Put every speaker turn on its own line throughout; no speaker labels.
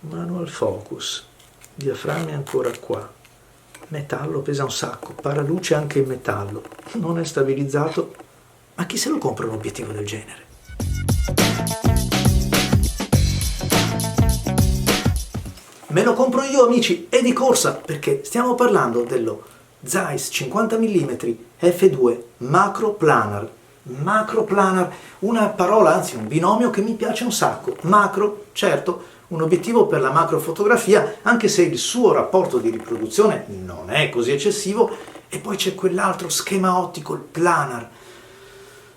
Manual focus, diaframmi ancora qua, metallo pesa un sacco, paraluce anche in metallo, non è stabilizzato, ma chi se lo compra un obiettivo del genere? Me lo compro io, amici, e di corsa, perché stiamo parlando dello Zeiss 50 mm f2 macro planar. Macro planar, una parola, anzi un binomio che mi piace un sacco. Macro, certo, un obiettivo per la macrofotografia, anche se il suo rapporto di riproduzione non è così eccessivo, e poi c'è quell'altro schema ottico, il planar.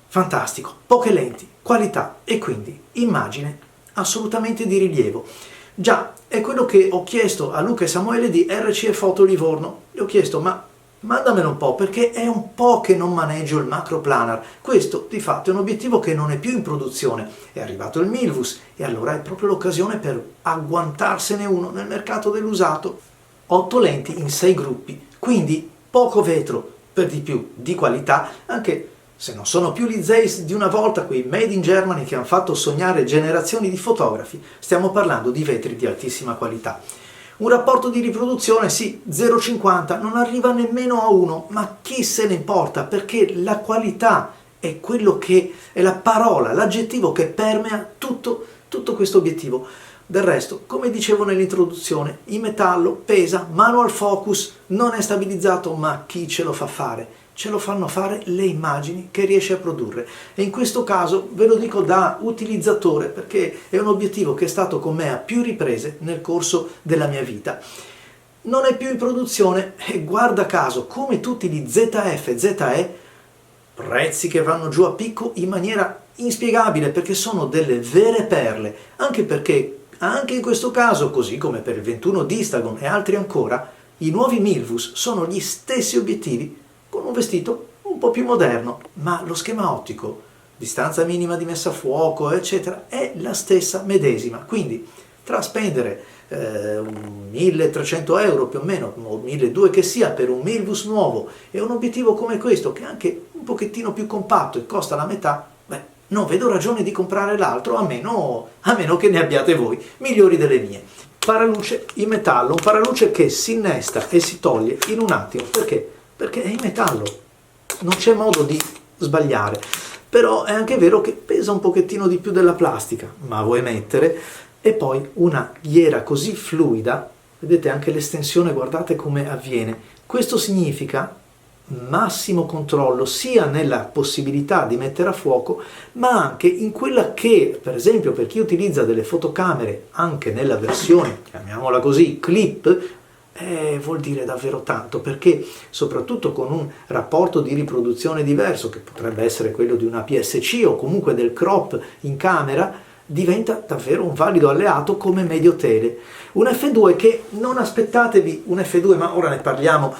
Fantastico, poche lenti, qualità e quindi immagine assolutamente di rilievo. Già, è quello che ho chiesto a Luca e Samuele di RCE Foto Livorno. Gli ho chiesto, ma mandamelo un po', perché è un po' che non maneggio il macro planar. Questo, di fatto, è un obiettivo che non è più in produzione. È arrivato il Milvus e allora è proprio l'occasione per agguantarsene uno nel mercato dell'usato. 8 lenti in 6 gruppi, quindi poco vetro, per di più di qualità, anche se non sono più gli Zeiss di una volta, quei made in Germany che hanno fatto sognare generazioni di fotografi. Stiamo parlando di vetri di altissima qualità. Un rapporto di riproduzione, sì, 0,50, non arriva nemmeno a 1, ma chi se ne importa, perché la qualità è quello che è la parola, l'aggettivo che permea tutto questo obiettivo. Del resto, come dicevo nell'introduzione, in metallo, pesa, manual focus, non è stabilizzato, ma chi ce lo fa fare? Ce lo fanno fare le immagini che riesce a produrre, e in questo caso ve lo dico da utilizzatore, perché è un obiettivo che è stato con me a più riprese nel corso della mia vita. Non è più in produzione e guarda caso, come tutti gli ZF e ZE, prezzi che vanno giù a picco in maniera inspiegabile, perché sono delle vere perle, anche perché anche in questo caso, così come per il 21 Distagon e altri ancora, i nuovi Milvus sono gli stessi obiettivi con un vestito un po' più moderno, ma lo schema ottico, distanza minima di messa a fuoco, eccetera, è la stessa medesima. Quindi tra spendere 1.300 euro più o meno, o 1.200 che sia, per un Milvus nuovo e un obiettivo come questo, che è anche un pochettino più compatto e costa la metà, beh, non vedo ragione di comprare l'altro, a meno che ne abbiate voi, migliori delle mie. Paraluce in metallo, un paraluce che si innesta e si toglie in un attimo. Perché? Perché è in metallo, non c'è modo di sbagliare. Però è anche vero che pesa un pochettino di più della plastica, ma vuoi mettere, e poi una ghiera così fluida, vedete anche l'estensione, guardate come avviene. Questo significa massimo controllo sia nella possibilità di mettere a fuoco, ma anche in quella che, per esempio, per chi utilizza delle fotocamere anche nella versione, chiamiamola così, clip, vuol dire davvero tanto, perché soprattutto con un rapporto di riproduzione diverso, che potrebbe essere quello di una APS-C o comunque del crop in camera, diventa davvero un valido alleato come medio tele. Un F2 che non aspettatevi un F2, ma ora ne parliamo,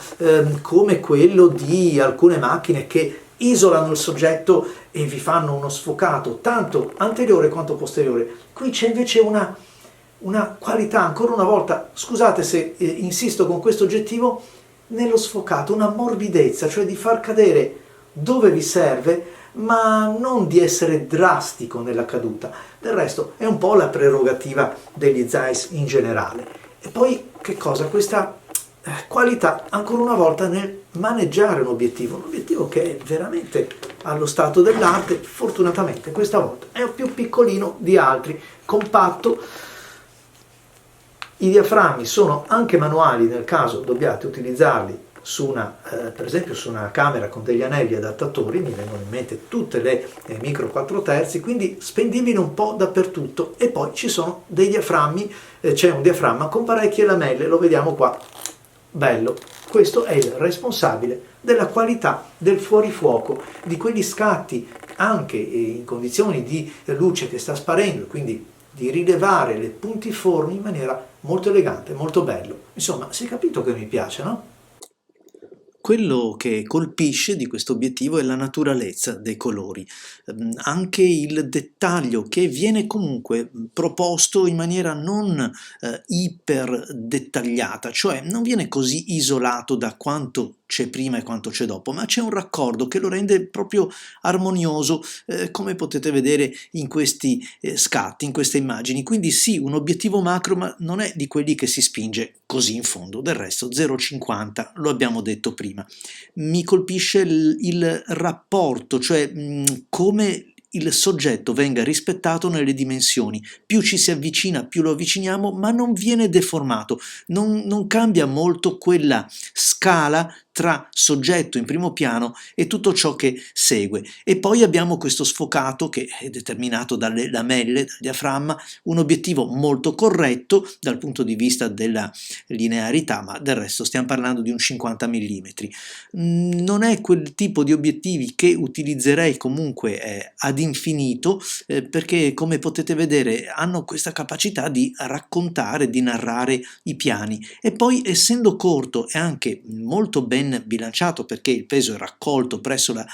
come quello di alcune macchine che isolano il soggetto e vi fanno uno sfocato tanto anteriore quanto posteriore. Qui c'è invece una qualità, ancora una volta, scusate se insisto con questo oggettivo, nello sfocato, una morbidezza, cioè di far cadere dove vi serve, ma non di essere drastico nella caduta. Del resto è un po' la prerogativa degli Zeiss in generale. E poi che cosa? Questa qualità ancora una volta nel maneggiare un obiettivo che è veramente allo stato dell'arte. Fortunatamente questa volta è più piccolino di altri, compatto. I diaframmi sono anche manuali nel caso dobbiate utilizzarli su per esempio su una camera con degli anelli adattatori, mi vengono in mente tutte le micro 4 terzi, quindi spendibile un po' dappertutto. E poi ci sono dei diaframmi, c'è un diaframma con parecchie lamelle, lo vediamo qua, bello. Questo è il responsabile della qualità del fuorifuoco, di quegli scatti anche in condizioni di luce che sta sparendo, quindi di rilevare le puntiformi in maniera molto elegante, molto bello. Insomma, si è capito che mi piace, no? Quello che colpisce di questo obiettivo è la naturalezza dei colori, anche il dettaglio che viene comunque proposto in maniera non iper dettagliata, cioè non viene così isolato da quanto c'è prima e quanto c'è dopo, ma c'è un raccordo che lo rende proprio armonioso, come potete vedere in questi scatti, in queste immagini. Quindi sì, un obiettivo macro, ma non è di quelli che si spinge così in fondo. Del resto 0,50 lo abbiamo detto prima. Mi colpisce il rapporto, cioè come il soggetto venga rispettato nelle dimensioni. Più ci si avvicina, più lo avviciniamo, ma non viene deformato, non cambia molto quella scala tra soggetto in primo piano e tutto ciò che segue. E poi abbiamo questo sfocato che è determinato dalle lamelle, dal diaframma, un obiettivo molto corretto dal punto di vista della linearità, ma del resto stiamo parlando di un 50 mm. Non è quel tipo di obiettivi che utilizzerei comunque ad infinito, perché come potete vedere hanno questa capacità di raccontare, di narrare i piani, e poi essendo corto e anche molto ben bilanciato perché il peso è raccolto presso la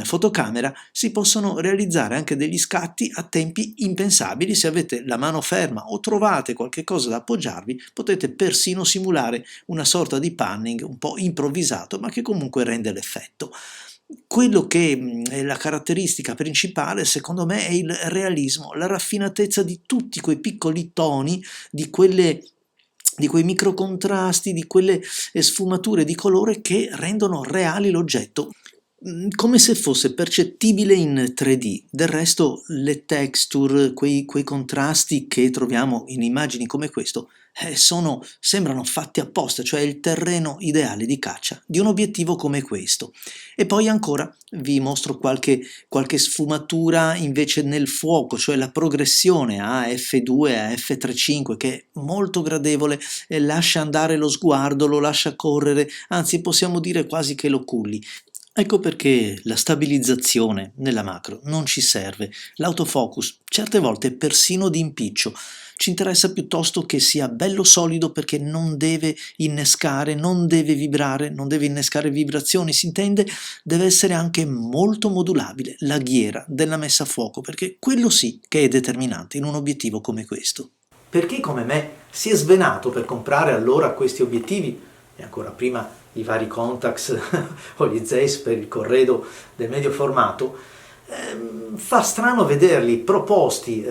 fotocamera, si possono realizzare anche degli scatti a tempi impensabili. Se avete la mano ferma o trovate qualche cosa da appoggiarvi, potete persino simulare una sorta di panning un po' improvvisato, ma che comunque rende l'effetto. Quello che è la caratteristica principale, secondo me, è il realismo, la raffinatezza di tutti quei piccoli toni, di quei microcontrasti, di quelle sfumature di colore che rendono reali l'oggetto, come se fosse percettibile in 3D. Del resto le texture, quei contrasti che troviamo in immagini come questo, sembrano fatti apposta, cioè il terreno ideale di caccia di un obiettivo come questo. E poi ancora vi mostro qualche sfumatura invece nel fuoco, cioè la progressione a F2 a F3.5, che è molto gradevole, lascia andare lo sguardo, lo lascia correre, anzi possiamo dire quasi che lo culli. Ecco perché la stabilizzazione nella macro non ci serve, l'autofocus certe volte è persino di impiccio. Ci interessa piuttosto che sia bello solido, perché non deve innescare, non deve vibrare, non deve innescare vibrazioni, si intende, deve essere anche molto modulabile la ghiera della messa a fuoco, perché quello sì che è determinante in un obiettivo come questo. Per chi come me si è svenato per comprare allora questi obiettivi, e ancora prima i vari Contax o gli Zeiss per il corredo del medio formato, fa strano vederli proposti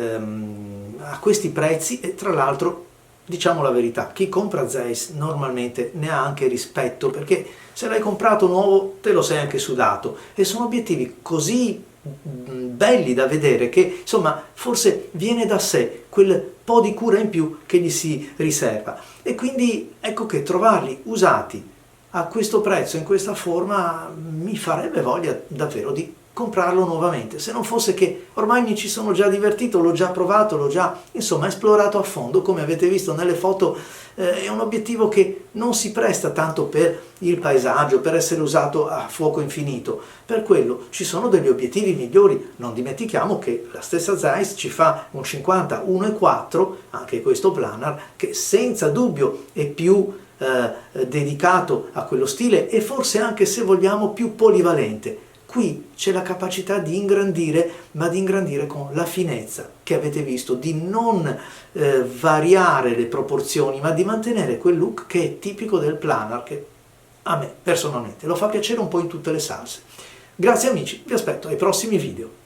a questi prezzi. E tra l'altro, diciamo la verità, chi compra Zeiss normalmente ne ha anche rispetto, perché se l'hai comprato nuovo te lo sei anche sudato, e sono obiettivi così belli da vedere che insomma forse viene da sé quel po' di cura in più che gli si riserva. E quindi ecco che trovarli usati a questo prezzo, in questa forma, mi farebbe voglia davvero di comprarlo nuovamente, se non fosse che ormai mi ci sono già divertito, l'ho già provato, l'ho già insomma esplorato a fondo. Come avete visto nelle foto, è un obiettivo che non si presta tanto per il paesaggio, per essere usato a fuoco infinito. Per quello ci sono degli obiettivi migliori. Non dimentichiamo che la stessa Zeiss ci fa un 50 1.4, anche questo planar, che senza dubbio è più dedicato a quello stile e forse anche, se vogliamo, più polivalente. Qui c'è la capacità di ingrandire, ma di ingrandire con la finezza che avete visto, di non variare le proporzioni, ma di mantenere quel look che è tipico del planar, che a me personalmente lo fa piacere un po' in tutte le salse. Grazie amici, vi aspetto ai prossimi video.